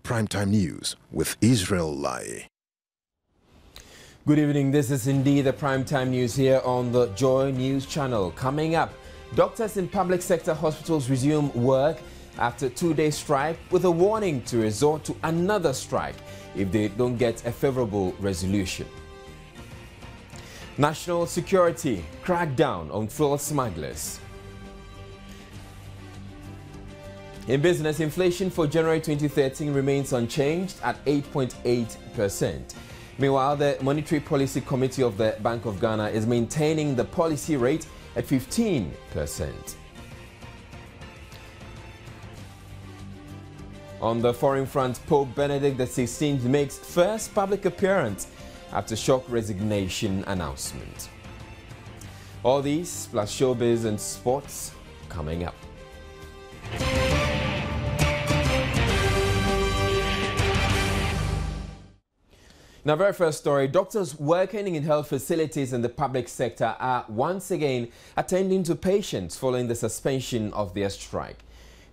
Primetime News with Israel Lai. Good evening. This is indeed the Primetime News here on the Joy News channel. Coming up, doctors in public sector hospitals resume work after 2-day strike with a warning to resort to another strike if they don't get a favorable resolution. National security crackdown on fuel smugglers. In business, inflation for January 2013 remains unchanged at 8.8%. Meanwhile, the Monetary Policy Committee of the Bank of Ghana is maintaining the policy rate at 15%. On the foreign front, Pope Benedict XVI makes first public appearance after shock resignation announcement. All these plus showbiz and sports coming up. In our very first story, doctors working in health facilities in the public sector are once again attending to patients following the suspension of their strike.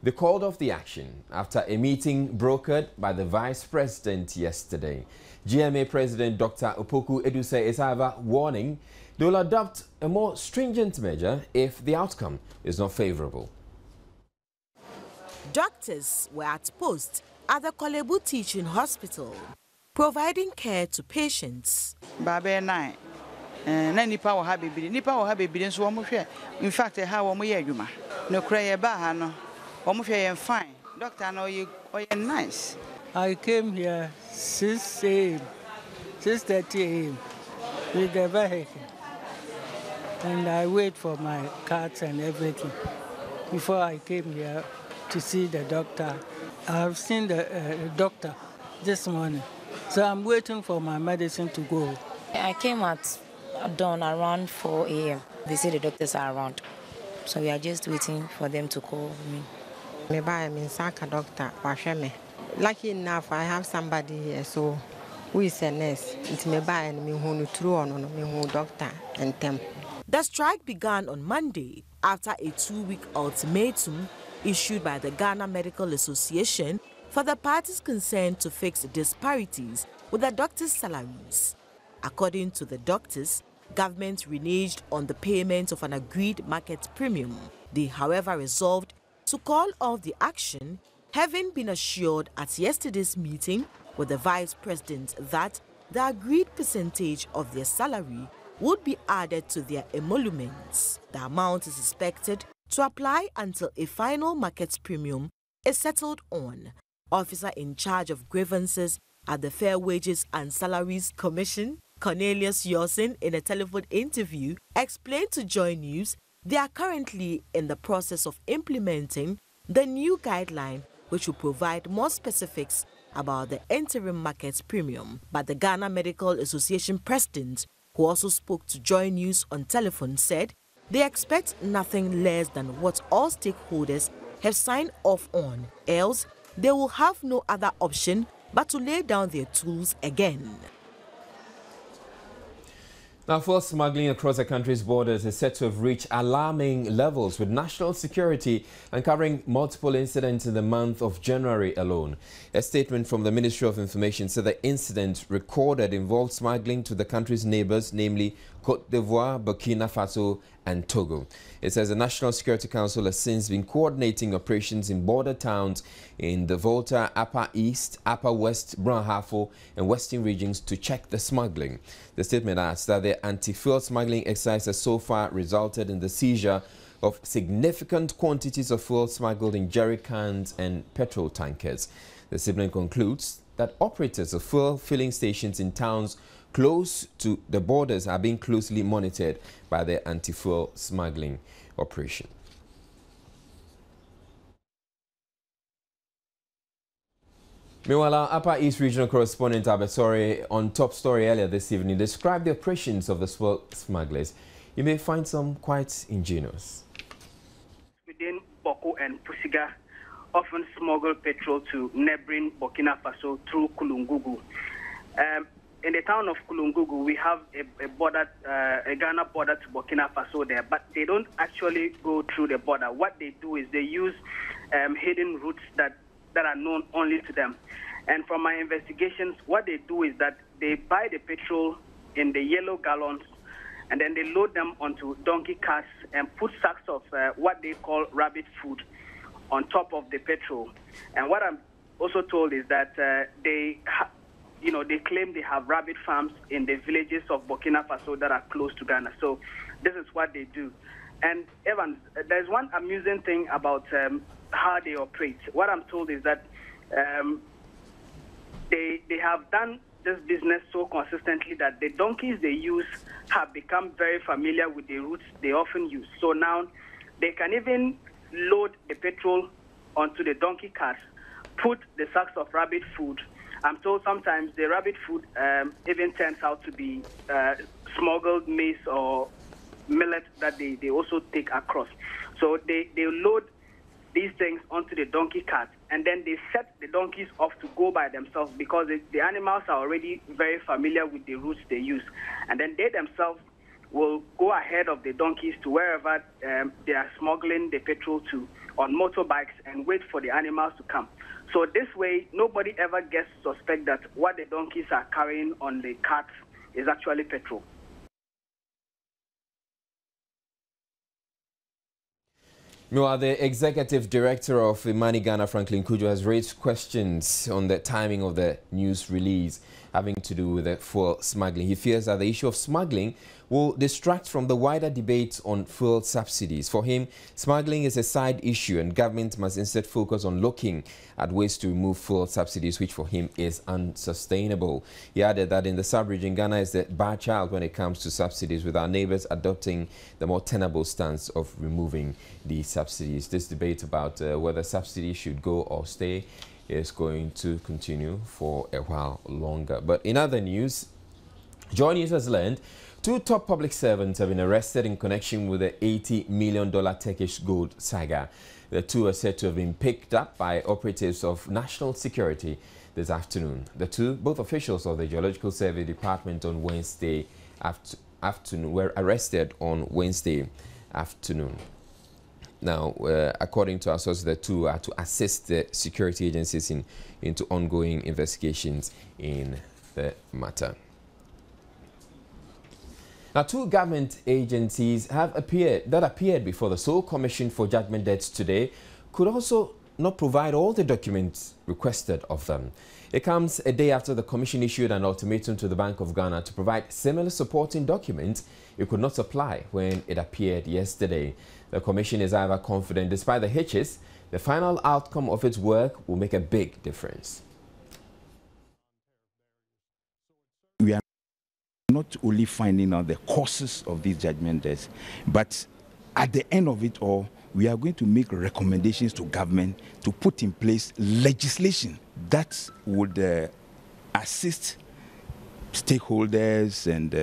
They called off the action after a meeting brokered by the Vice President yesterday. GMA President Dr. Opoku Eduse is however warning they will adopt a more stringent measure if the outcome is not favorable. Doctors were at post at the Kolebu Teaching Hospital, providing care to patients. In fact, how no fine. Doctor, no, you're nice. I came here 6 a.m., 6:30 a.m. with the vehicle, and I wait for my cards and everything before I came here to see the doctor. I've seen the doctor this morning, so I'm waiting for my medicine to go. I came at dawn around 4 a.m. They say the doctors are around, so we are just waiting for them to call me. I'm Saka doctor. Lucky enough, I have somebody here, so who is a nurse. It's me by and me who true on me who doctor and them. The strike began on Monday after a 2-week ultimatum issued by the Ghana Medical Association for the parties concerned to fix disparities with the doctors' salaries. According to the doctors, government reneged on the payment of an agreed market premium. They, however, resolved to call off the action, having been assured at yesterday's meeting with the Vice President that the agreed percentage of their salary would be added to their emoluments. The amount is expected to apply until a final market premium is settled on. Officer in charge of grievances at the Fair Wages and Salaries Commission, Cornelius Yosin, in a telephone interview, explained to Joy News they are currently in the process of implementing the new guideline, which will provide more specifics about the interim market premium. But the Ghana Medical Association president, who also spoke to Joy News on telephone, said they expect nothing less than what all stakeholders have signed off on, else they will have no other option but to lay down their tools again. Now, fuel smuggling across the country's borders is said to have reached alarming levels, with national security uncovering multiple incidents in the month of January alone. A statement from the Ministry of Information said the incident recorded involved smuggling to the country's neighbors, namely Côte d'Ivoire, Burkina Faso and Togo. It says the National Security Council has since been coordinating operations in border towns in the Volta, Upper East, Upper West, Brunhafo and Western regions to check the smuggling. The statement adds that the anti-fuel smuggling exercise has so far resulted in the seizure of significant quantities of fuel smuggled in jerry cans and petrol tankers. The statement concludes that operators of fuel filling stations in towns close to the borders are being closely monitored by the anti-fuel smuggling operation. Meanwhile, our Upper East Regional correspondent Abesori on Top Story earlier this evening described the operations of the smugglers. You may find some quite ingenious. Within Boko and Pusiga, often smuggle petrol to neighboring Burkina Faso through Kulungugu. In the town of Kulungugu, we have a Ghana border to Burkina Faso there, but they don't actually go through the border. What they do is they use hidden routes that are known only to them. And from my investigations, what they do is that they buy the petrol in the yellow gallons, and then they load them onto donkey carts and put sacks of what they call rabbit food on top of the petrol. And what I'm also told is that they claim they have rabbit farms in the villages of Burkina Faso that are close to Ghana. So this is what they do. And Evans, there's one amusing thing about how they operate. What I'm told is that they have done this business so consistently that the donkeys they use have become very familiar with the routes they often use. So now they can even load the petrol onto the donkey carts, put the sacks of rabbit food. I'm told sometimes the rabbit food even turns out to be smuggled maize or millet that they also take across. So they load these things onto the donkey cart, and then they set the donkeys off to go by themselves because the animals are already very familiar with the routes they use. And then they themselves will go ahead of the donkeys to wherever they are smuggling the petrol to on motorbikes and wait for the animals to come. So this way, nobody ever gets to suspect that what the donkeys are carrying on the carts is actually petrol. Meanwhile, the executive director of Imani Ghana, Franklin Kujo, has raised questions on the timing of the news release having to do with the fuel smuggling. He fears that the issue of smuggling will distract from the wider debate on fuel subsidies. For him, smuggling is a side issue and government must instead focus on looking at ways to remove fuel subsidies, which for him is unsustainable. He added that in the sub-region, Ghana is the bad child when it comes to subsidies, with our neighbors adopting the more tenable stance of removing the subsidies. This debate about whether subsidies should go or stay is going to continue for a while longer. But in other news, Joy News has learned 2 top public servants have been arrested in connection with the $80 million Turkish gold saga. The 2 are said to have been picked up by operatives of national security this afternoon. The 2, both officials of the Geological Survey Department on Wednesday afternoon, were arrested on Wednesday afternoon. Now, according to our sources, the 2 are to assist the security agencies into ongoing investigations in the matter. Now, 2 government agencies have appeared before the Sole Commission for Judgment Debts today could also not provide all the documents requested of them. It comes a day after the Commission issued an ultimatum to the Bank of Ghana to provide similar supporting documents it could not supply when it appeared yesterday. The Commission is however confident, despite the hitches, the final outcome of its work will make a big difference. We are not only finding out the causes of these judgment debts, but at the end of it all, we are going to make recommendations to government to put in place legislation that would assist stakeholders and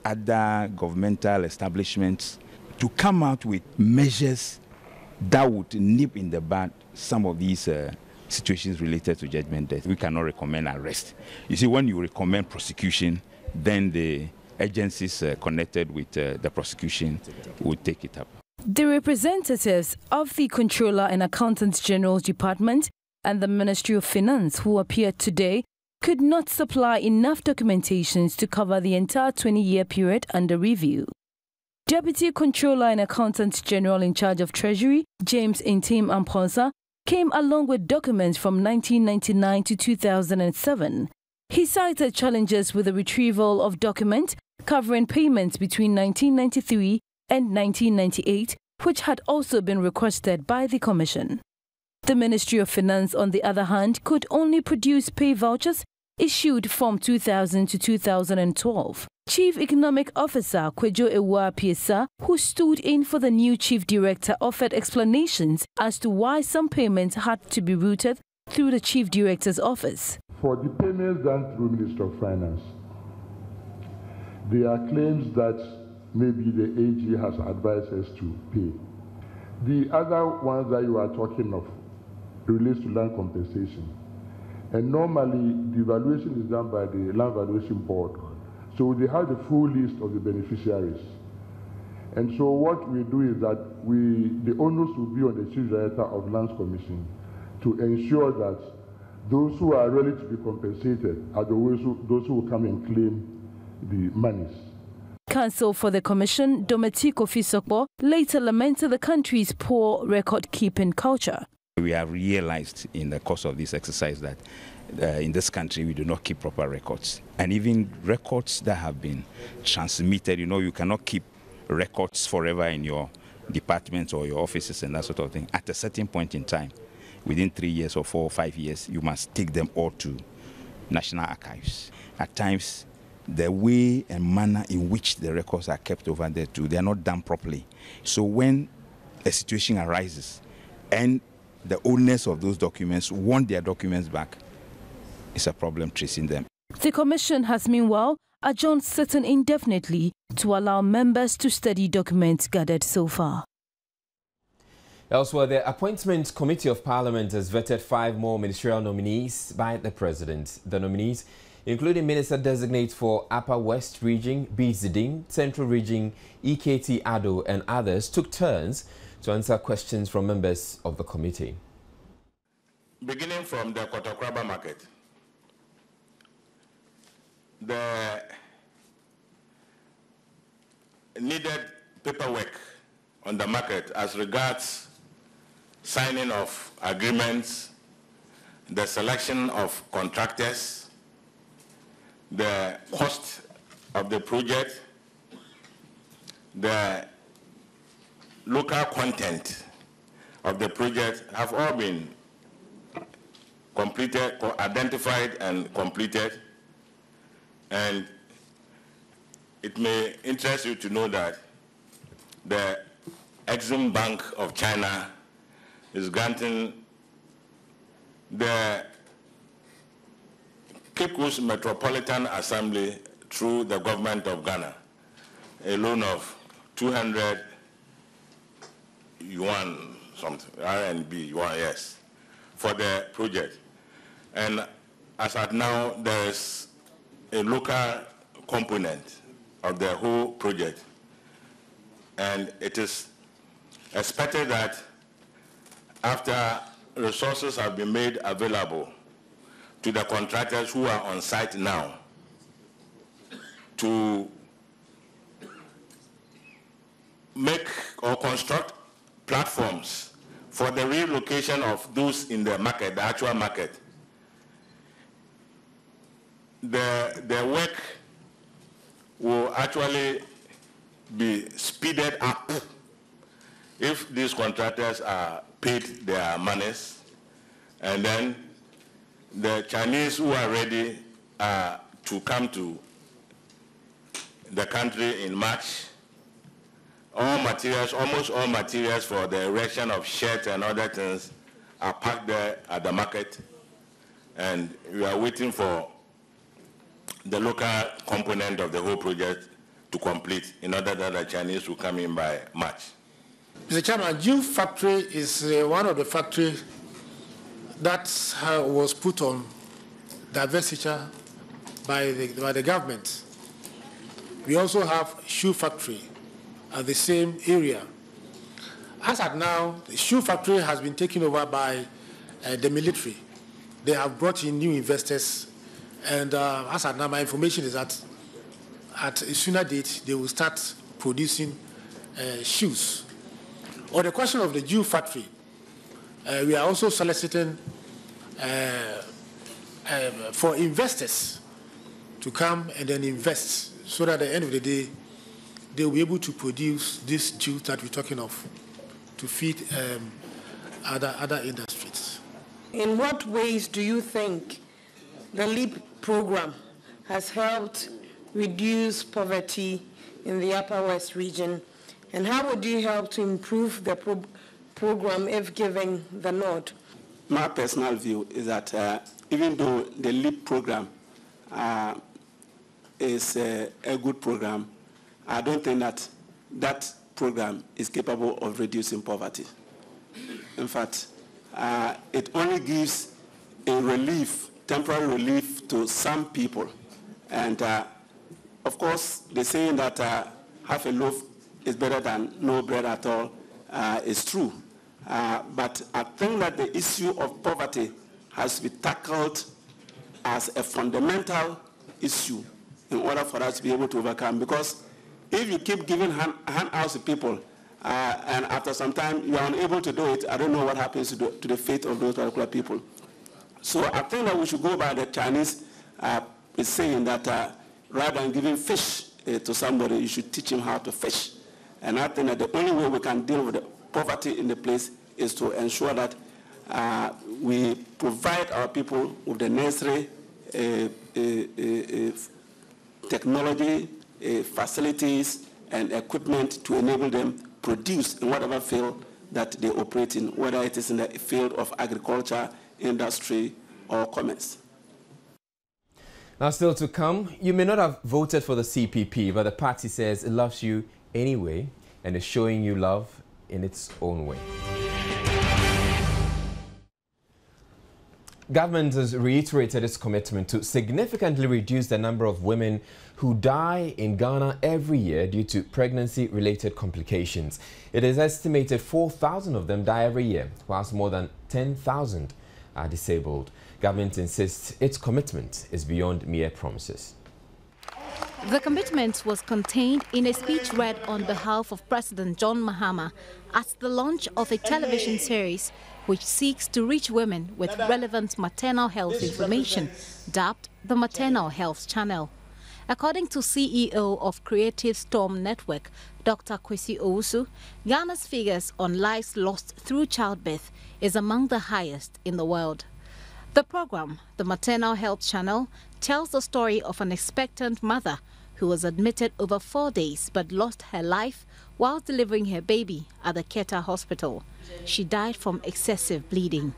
other governmental establishments to come out with measures that would nip in the bud some of these situations related to judgment death. We cannot recommend arrest. You see, when you recommend prosecution, then the agencies connected with the prosecution will take it up. The representatives of the Controller and Accountant General's Department and the Ministry of Finance, who appeared today, could not supply enough documentations to cover the entire 20-year period under review. Deputy Controller and Accountant General in charge of Treasury, James Intim Amponsa, came along with documents from 1999 to 2007. He cited challenges with the retrieval of documents covering payments between 1993 and 1998, which had also been requested by the Commission. The Ministry of Finance, on the other hand, could only produce pay vouchers issued from 2000 to 2012. Chief Economic Officer Kwejo Ewa Piesa, who stood in for the new Chief Director, offered explanations as to why some payments had to be routed through the Chief Director's office. For the payments done through Ministry of Finance, there are claims that maybe the AG has advised us to pay. The other ones that you are talking of relates to land compensation. And normally, the evaluation is done by the Land Valuation Board. So they have the full list of the beneficiaries. And so what we do is that the onus will be on the Chief Director of Lands Commission to ensure that Those who are ready to be compensated are those who will come and claim the monies. Counsel for the Commission, Dometiko Fisokpo, later lamented the country's poor record-keeping culture. We have realized in the course of this exercise that in this country we do not keep proper records. And even records that have been transmitted, you cannot keep records forever in your departments or your offices and that sort of thing. At a certain point in time, within 3 years or 4 or 5 years, you must take them all to National Archives. At times, the way and manner in which the records are kept over there too, they are not done properly. So when a situation arises and the owners of those documents want their documents back, it's a problem tracing them. The Commission has meanwhile adjourned sitting indefinitely to allow members to study documents gathered so far. Elsewhere, the Appointment Committee of Parliament has vetted 5 more ministerial nominees by the President. The nominees, including Minister-designate for Upper West Region, B. Ziding, Central Region, EKT Ado, and others, took turns to answer questions from members of the committee. Beginning from the Kotokraba market, the needed paperwork on the market as regards signing of agreements, the selection of contractors, the cost of the project, the local content of the project have all been completed, identified and completed. And it may interest you to know that the Exim Bank of China is granting the Cape Coast Metropolitan Assembly through the government of Ghana a loan of 200 yuan, something, RMB yuan, yes, for the project. And as at now, there is a local component of the whole project. And it is expected that after resources have been made available to the contractors who are on site now to make or construct platforms for the relocation of those in the market, the actual market, the work will actually be speeded up if these contractors are paid their monies, and then the Chinese who are ready to come to the country in March, all materials, almost all materials for the erection of sheds and other things are packed there at the market, and we are waiting for the local component of the whole project to complete in order that the Chinese will come in by March. Mr. Chairman, June factory is one of the factories that was put on divestiture by the government. We also have shoe factory at the same area. As at now, the shoe factory has been taken over by the military. They have brought in new investors, and as at now, my information is that at a sooner date, they will start producing shoes. On the question of the Jew factory, we are also soliciting for investors to come and then invest, so that at the end of the day, they will be able to produce these Jews that we're talking of to feed other industries. In what ways do you think the LEAP program has helped reduce poverty in the Upper West region, and how would you help to improve the program if given the nod? My personal view is that even though the LEAP program is a good program, I don't think that that program is capable of reducing poverty. In fact, it only gives a relief, temporary relief to some people. And of course, the saying that half a loaf is better than no bread at all is true. But I think that the issue of poverty has to be tackled as a fundamental issue in order for us to be able to overcome. Because if you keep giving handouts to people, and after some time you are unable to do it, I don't know what happens to the fate of those particular people. So I think that we should go by the Chinese is saying that rather than giving fish to somebody, you should teach him how to fish. And I think that the only way we can deal with the poverty in the place is to ensure that we provide our people with the necessary technology, facilities, and equipment to enable them produce in whatever field that they operate in, whether it is in the field of agriculture, industry, or commerce. Now, still to come, you may not have voted for the CPP, but the party says it loves you anyway and is showing you love in its own way. Government has reiterated its commitment to significantly reduce the number of women who die in Ghana every year due to pregnancy-related complications. It is estimated 4,000 of them die every year, whilst more than 10,000 are disabled. Government insists its commitment is beyond mere promises. The commitment was contained in a speech read on behalf of President John Mahama at the launch of a television series which seeks to reach women with relevant maternal health information, dubbed the Maternal Health Channel. According to CEO of Creative Storm Network, Dr. Kwesi Owusu, Ghana's figures on lives lost through childbirth is among the highest in the world. The program, the Maternal Health Channel, tells the story of an expectant mother who was admitted over 4 days but lost her life while delivering her baby at the Keta Hospital. She died from excessive bleeding.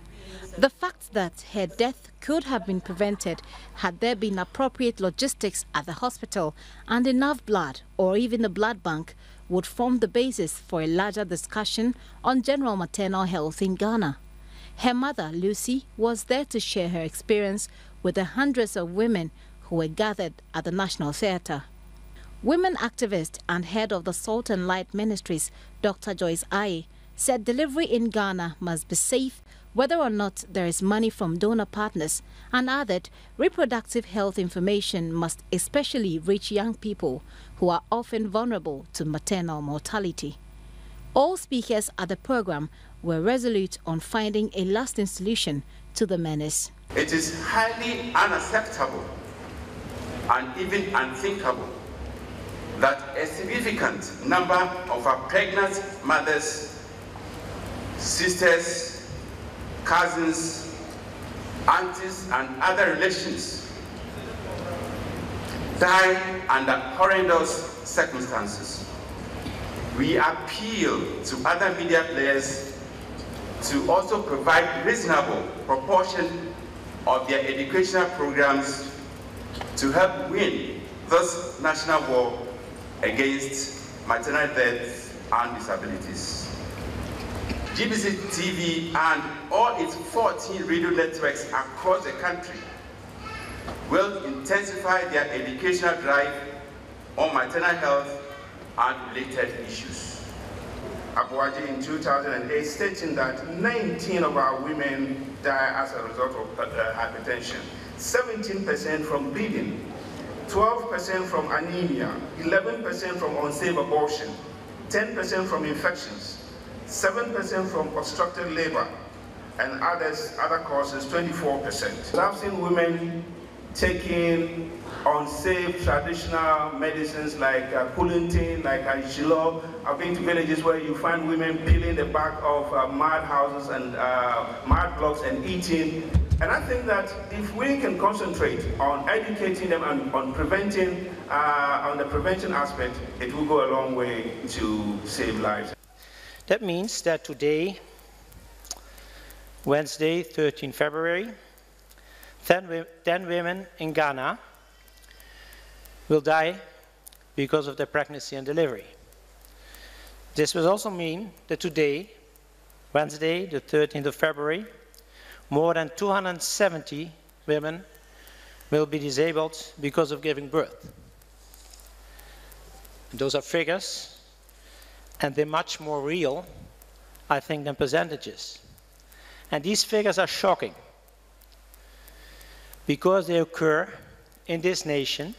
The fact that her death could have been prevented had there been appropriate logistics at the hospital and enough blood or even a blood bank would form the basis for a larger discussion on general maternal health in Ghana. Her mother, Lucy, was there to share her experience with the hundreds of women who were gathered at the National Theatre. Women activist and head of the Salt and Light Ministries, Dr. Joyce Aye, said delivery in Ghana must be safe whether or not there is money from donor partners, and added reproductive health information must especially reach young people who are often vulnerable to maternal mortality. All speakers at the program were resolute on finding a lasting solution to the menace. It is highly unacceptable and even unthinkable that a significant number of our pregnant mothers, sisters, cousins, aunties, and other relations die under horrendous circumstances. We appeal to other media players to also provide reasonable proportion of their educational programs to help win this national war against maternal death and disabilities. GBC TV and all its 14 radio networks across the country will intensify their educational drive on maternal health and related issues. Abuaji in 2008 stating that 19 of our women die as a result of hypertension, 17% from bleeding, 12% from anemia, 11% from unsafe abortion, 10% from infections, 7% from obstructed labor, and other causes, 24%. I've seen women taking unsafe traditional medicines like Pullentin, like Ishilo. I've been to villages where you find women peeling the back of mud houses and mud blocks and eating. And I think that if we can concentrate on educating them and on preventing, on the prevention aspect, it will go a long way to save lives. That means that today, Wednesday, 13 February, 10 women in Ghana will die because of their pregnancy and delivery. This will also mean that today, Wednesday, the 13th of February, more than 270 women will be disabled because of giving birth. Those are figures, and they're much more real, I think, than percentages. And these figures are shocking. because they occur in this nation.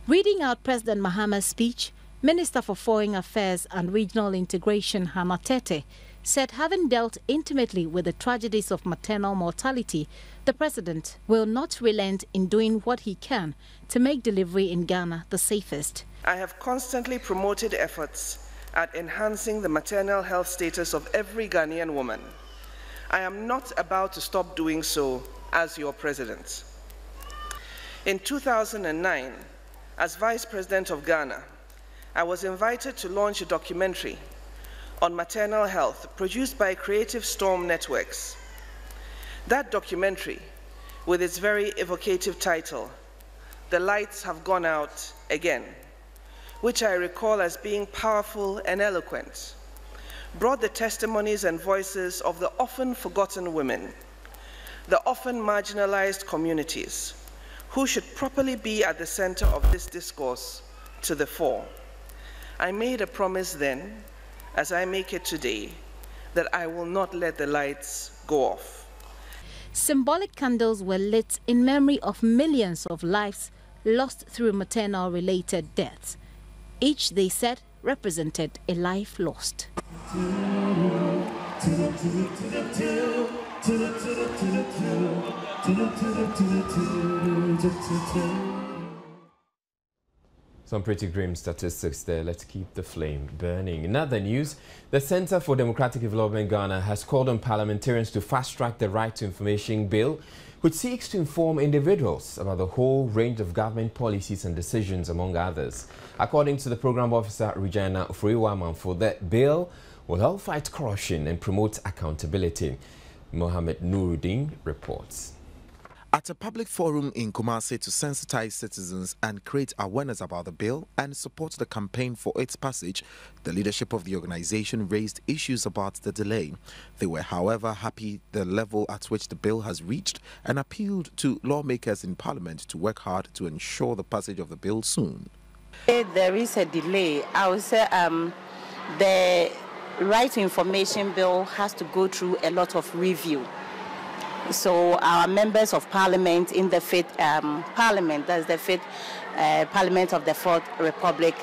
Reading out President Mahama's speech, Minister for Foreign Affairs and Regional Integration Hannah Tete said having dealt intimately with the tragedies of maternal mortality, the president will not relent in doing what he can to make delivery in Ghana the safest. I have constantly promoted efforts at enhancing the maternal health status of every Ghanaian woman. I am not about to stop doing so as your president. In 2009, as Vice President of Ghana, I was invited to launch a documentary on maternal health produced by Creative Storm Networks. That documentary, with its very evocative title, The Lights Have Gone Out Again, which I recall as being powerful and eloquent, brought the testimonies and voices of the often forgotten women, the often marginalized communities, who should properly be at the center of this discourse, to the fore. I made a promise then, as I make it today, that I will not let the lights go off. Symbolic candles were lit in memory of millions of lives lost through maternal-related deaths. Each, they said, represented a life lost. Some pretty grim statistics there. Let's keep the flame burning. In other news, the Center for Democratic Development Ghana has called on parliamentarians to fast-track the Right to Information Bill, which seeks to inform individuals about the whole range of government policies and decisions, among others. According to the program officer Regina Ufuriwamanfo, that bill will help fight corruption and promote accountability. Mohammed Nuruddin reports. At a public forum in Kumasi to sensitize citizens and create awareness about the bill and support the campaign for its passage, the leadership of the organization raised issues about the delay. They were, however, happy the level at which the bill has reached and appealed to lawmakers in Parliament to work hard to ensure the passage of the bill soon. There is a delay. I would say the Right to Information Bill has to go through a lot of review. So our members of Parliament in the Fifth Parliament, that's the Fifth Parliament of the Fourth Republic,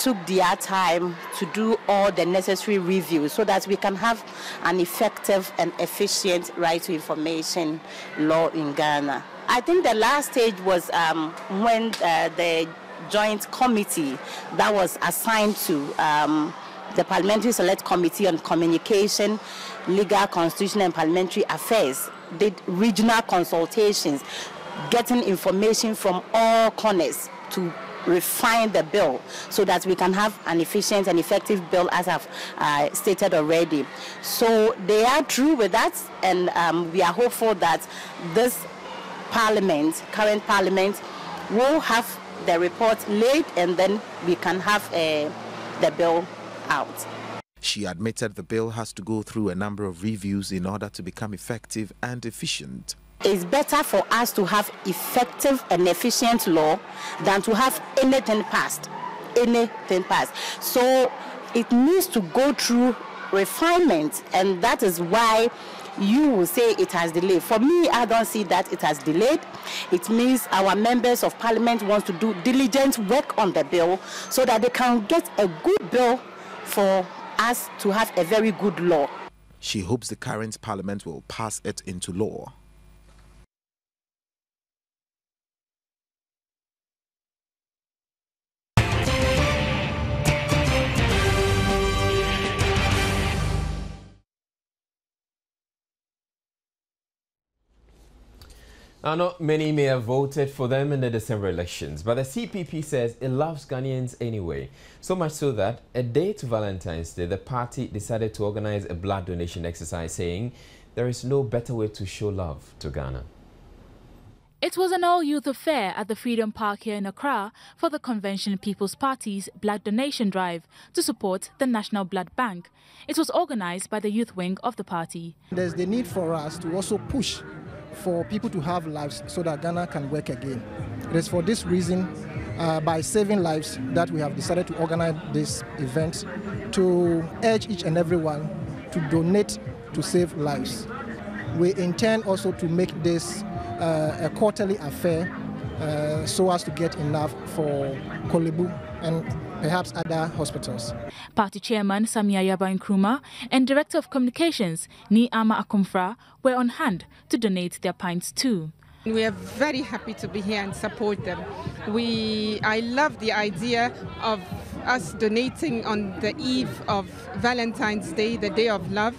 took their time to do all the necessary reviews so that we can have an effective and efficient right to information law in Ghana. I think the last stage was when the joint committee that was assigned to the Parliamentary Select Committee on Communication, Legal, Constitutional and Parliamentary Affairs did regional consultations, getting information from all corners to refine the bill so that we can have an efficient and effective bill, as I've stated already. So they are through with that, and we are hopeful that this Parliament, current Parliament, will have the report late and then we can have the bill out. She admitted the bill has to go through a number of reviews in order to become effective and efficient. It's better for us to have effective and efficient law than to have anything passed. So it needs to go through refinement, and that is why you will say it has delayed. For me, I don't see that it has delayed. It means our members of Parliament want to do diligent work on the bill so that they can get a good bill for us to have a very good law. She hopes the current Parliament will pass it into law. Now, not many may have voted for them in the December elections, but the CPP says it loves Ghanaians anyway. So much so that a day to Valentine's Day, the party decided to organize a blood donation exercise, saying there is no better way to show love to Ghana. It was an all-youth affair at the Freedom Park here in Accra for the Convention People's Party's blood donation drive to support the National Blood Bank. It was organized by the youth wing of the party. There's the need for us to also push for people to have lives so that Ghana can work again. It is for this reason, by saving lives, that we have decided to organize this event to urge each and everyone to donate to save lives. We intend also to make this a quarterly affair so as to get enough for Kolebu and perhaps other hospitals. Party Chairman Samia Yaba Nkrumah and Director of Communications Ni Ama Akomfra were on hand to donate their pints too. We are very happy to be here and support them. I love the idea of us donating on the eve of Valentine's Day, the Day of Love.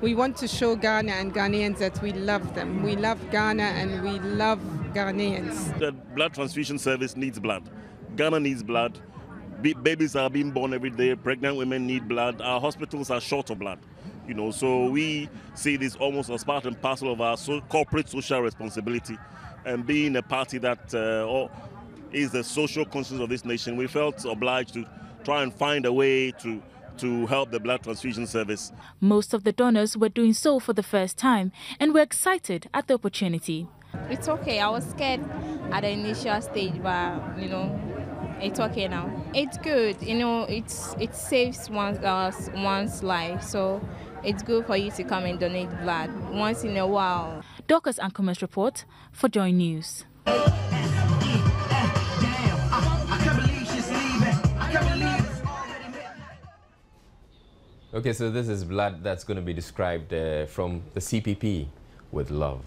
We want to show Ghana and Ghanaians that we love them. We love Ghana and we love Ghanaians. The blood transfusion service needs blood. Ghana needs blood. Babies are being born every day. Pregnant women need blood. Our hospitals are short of blood. So we see this almost as part and parcel of our corporate social responsibility. And being a party that is the social conscience of this nation, we felt obliged to try and find a way to help the blood transfusion service. Most of the donors were doing so for the first time and were excited at the opportunity. It's okay. I was scared at the initial stage, but it's okay now. It's good. It saves one's life. So it's good for you to come and donate blood once in a while. Dorcas Ankomen's report for Joy News. Okay, so this is blood that's going to be described from the CPP with love.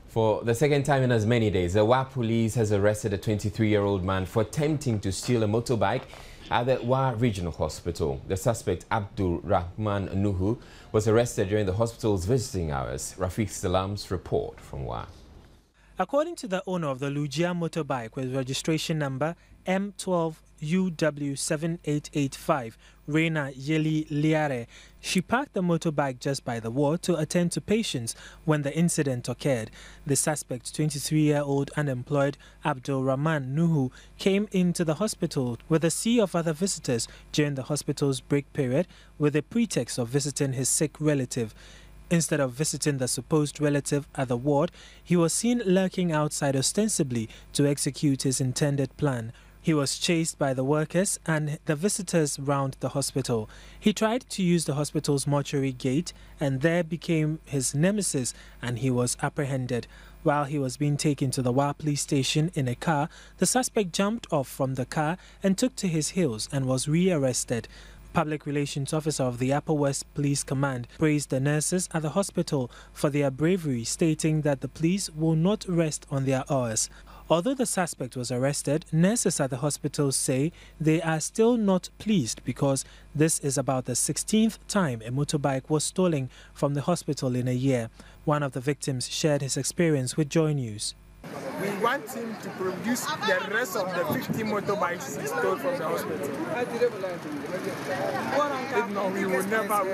For the second time in as many days, the Wa police has arrested a 23-year-old man for attempting to steal a motorbike at the Wa Regional Hospital. The suspect, Abdul Rahman Nuhu, was arrested during the hospital's visiting hours. Rafiq Salam's report from Wa. According to the owner of the Lujia motorbike with registration number M12UW7885, Reina Yeli Liare, she parked the motorbike just by the ward to attend to patients when the incident occurred. The suspect, 23-year-old unemployed Abdul Rahman Nuhu, came into the hospital with a sea of other visitors during the hospital's break period with the pretext of visiting his sick relative. Instead of visiting the supposed relative at the ward, he was seen lurking outside ostensibly to execute his intended plan. He was chased by the workers and the visitors round the hospital. He tried to use the hospital's mortuary gate and there became his nemesis and he was apprehended. While he was being taken to the Wa police station in a car, the suspect jumped off from the car and took to his heels and was rearrested. Public Relations Officer of the Upper West Police Command praised the nurses at the hospital for their bravery, stating that the police will not rest on their oars. Although the suspect was arrested, nurses at the hospital say they are still not pleased because this is about the 16th time a motorbike was stolen from the hospital in a year. One of the victims shared his experience with Joy News. We want him to produce the rest of the 50 motorbikes he stole from the hospital. If not, we will never.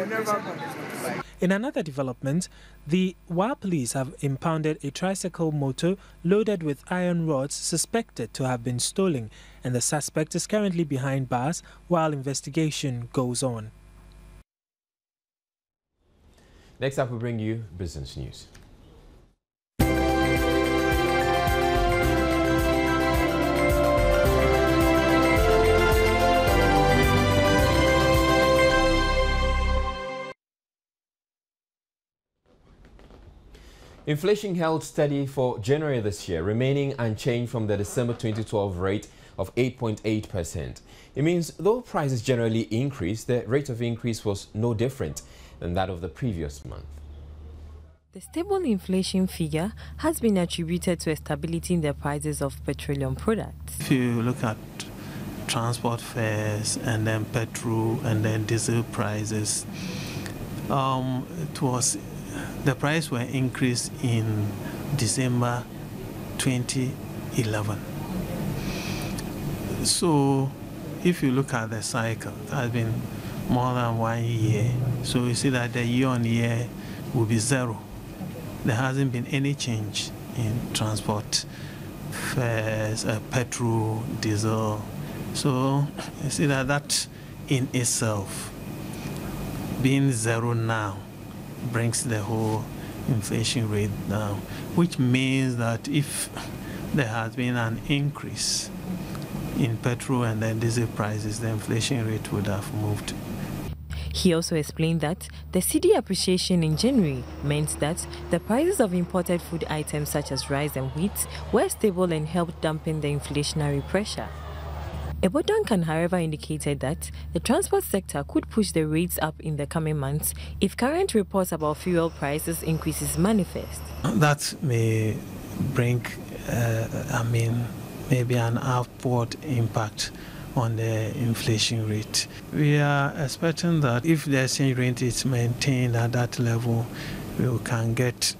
In another development, the Wa police have impounded a tricycle motor loaded with iron rods suspected to have been stolen, and the suspect is currently behind bars while investigation goes on. Next up, we bring you business news. Inflation held steady for January this year, remaining unchanged from the December 2012 rate of 8.8%. It means though prices generally increased, the rate of increase was no different than that of the previous month. The stable inflation figure has been attributed to a stability in the prices of petroleum products. If you look at transport fares and then petrol and then diesel prices, the price were increased in December 2011. So if you look at the cycle, it has been more than 1 year. So you see that the year-on-year will be zero. There hasn't been any change in transport fares, petrol, diesel. So you see that in itself, being zero now, brings the whole inflation rate down, which means that if there has been an increase in petrol and then diesel prices, the inflation rate would have moved. He also explained that the cedi appreciation in January meant that the prices of imported food items such as rice and wheat were stable and helped dampen the inflationary pressure. Ebo Duncan, however, indicated that the transport sector could push the rates up in the coming months if current reports about fuel prices increases manifest. That may bring, maybe an upward impact on the inflation rate. We are expecting that if the exchange rate is maintained at that level, we can get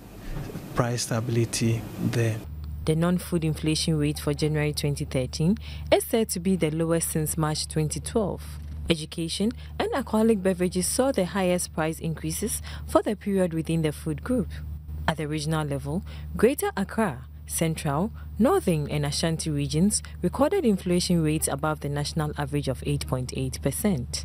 price stability there. The non-food inflation rate for January 2013 is said to be the lowest since March 2012. Education and alcoholic beverages saw the highest price increases for the period within the food group. At the regional level, Greater Accra, Central, Northern and Ashanti regions recorded inflation rates above the national average of 8.8%.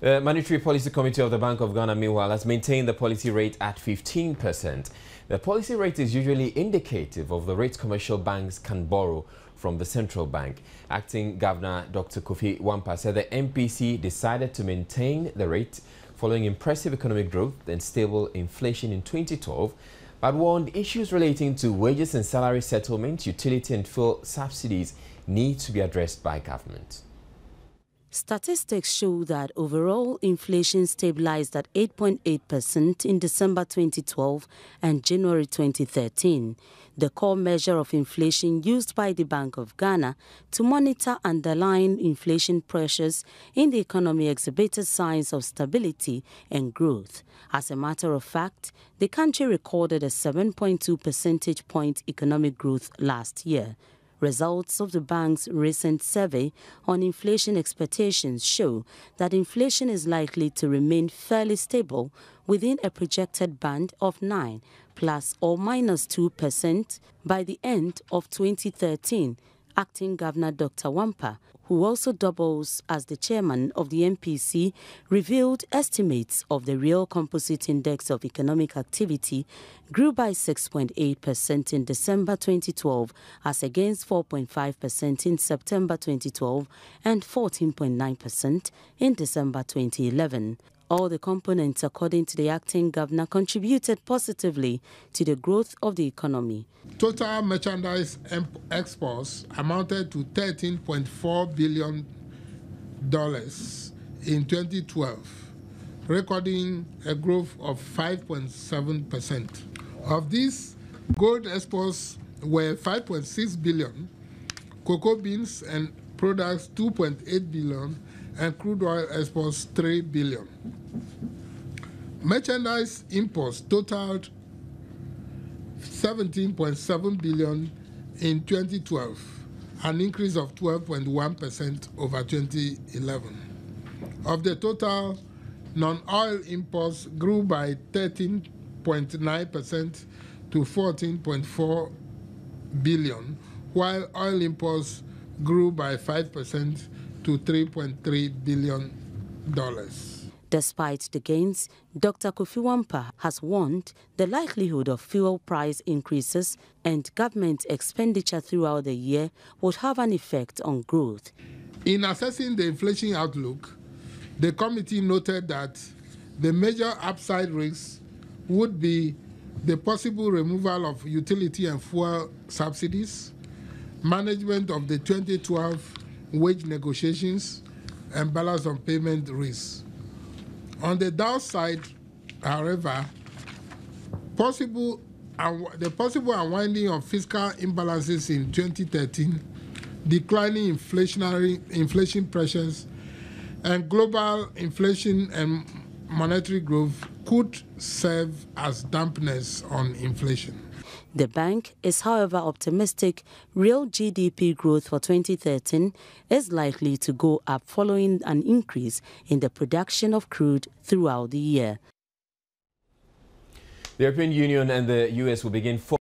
The Monetary Policy Committee of the Bank of Ghana, meanwhile, has maintained the policy rate at 15%. The policy rate is usually indicative of the rates commercial banks can borrow from the central bank. Acting Governor Dr. Kofi Wampa said the MPC decided to maintain the rate following impressive economic growth and stable inflation in 2012, but warned issues relating to wages and salary settlement, utility and fuel subsidies need to be addressed by government. Statistics show that overall inflation stabilized at 8.8% in December 2012 and January 2013. The core measure of inflation used by the Bank of Ghana to monitor underlying inflation pressures in the economy exhibited signs of stability and growth. As a matter of fact, the country recorded a 7.2 percentage point economic growth last year. Results of the bank's recent survey on inflation expectations show that inflation is likely to remain fairly stable within a projected band of 9 plus or minus 2% by the end of 2013. Acting Governor Dr. Wampa, who also doubles as the chairman of the MPC, revealed estimates of the real composite index of economic activity grew by 6.8% in December 2012 as against 4.5% in September 2012 and 14.9% in December 2011. All the components, according to the acting governor, contributed positively to the growth of the economy. Total merchandise exports amounted to $13.4 billion in 2012, recording a growth of 5.7%. Of these, gold exports were $5.6 billion, cocoa beans and products $2.8 billion, and crude oil exports $3 billion. Merchandise imports totaled $17.7 billion in 2012, an increase of 12.1% over 2011. Of the total, non-oil imports grew by 13.9% to $14.4 billion, while oil imports grew by 5% to $3.3 billion. Despite the gains, Dr. Kofi Wampa has warned the likelihood of fuel price increases and government expenditure throughout the year would have an effect on growth. In assessing the inflation outlook, the committee noted that the major upside risks would be the possible removal of utility and fuel subsidies, management of the 2012 wage negotiations, and balance of payment risks. On the downside, however, the possible unwinding of fiscal imbalances in 2013, declining inflation pressures, and global inflation and monetary growth could serve as dampeners on inflation. The bank is, however, optimistic real GDP growth for 2013 is likely to go up following an increase in the production of crude throughout the year. The European Union and the US will begin